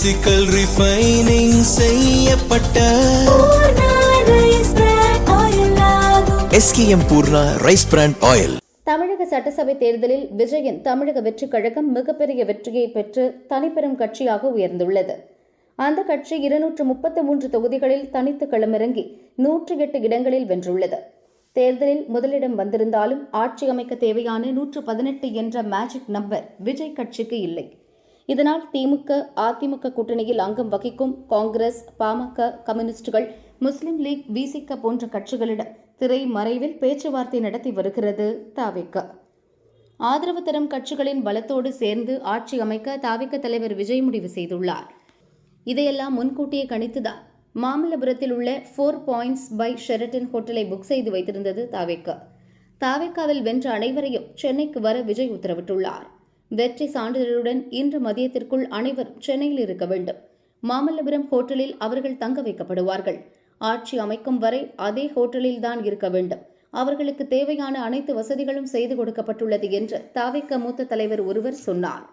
Physical refining செய்யப்பட்ட SKM Poorna rice brand oil. தமிழக சட்டசபை தேர்தலில் விஜயின் தமிழக வெற்றிக் கழகம் மிகப்பெரிய வெற்றியை பெற்று தனிப்பெரும் கட்சியாக உயர்ந்துள்ளது. அந்த கட்சி 233 தொகுதிகளில் தனித்து களமிறங்கி 108 இடங்களில் வென்றுள்ளது. தேர்தலில் முதலிடம் வந்திருந்தாலும் ஆட்சி அமைக்க தேவையான 118 என்ற மேஜிக் நம்பர் விஜய் கட்சிக்கு இல்லை. இதனால் திமுக, அதிமுக கூட்டணியில் அங்கம் வகிக்கும் காங்கிரஸ், பாமக, கம்யூனிஸ்டுகள், முஸ்லிம் லீக், விசிக போன்ற கட்சிகளிடம் திரை மறைவில் பேச்சுவார்த்தை நடத்தி வருகிறது தாவேக. ஆதரவு தரும் கட்சிகளின் பலத்தோடு சேர்ந்து ஆட்சி அமைக்க தாவேக தலைவர் விஜய் முடிவு செய்துள்ளார். இதையெல்லாம் முன்கூட்டியே கணித்துதான் மாமல்லபுரத்தில் உள்ள 4 பாயிண்ட்ஸ் பை ஷெரட்டன் ஹோட்டலை புக் செய்து வைத்திருந்தது தாவேக. தாவேகாவில் வென்ற அனைவரையும் சென்னைக்கு வர விஜய் உத்தரவிட்டுள்ளார். வெற்றி சான்றிதழுடன் இன்று மதியத்திற்குள் அனைவரும் சென்னையில் இருக்க வேண்டும். மாமல்லபுரம் ஹோட்டலில் அவர்கள் தங்க வைக்கப்படுவார்கள். ஆட்சி அமைக்கும் வரை அதே ஹோட்டலில் தான் இருக்க வேண்டும். அவர்களுக்கு தேவையான அனைத்து வசதிகளும் செய்து கொடுக்கப்பட்டுள்ளது என்று தாவேக மூத்த தலைவர் ஒருவர் சொன்னார்.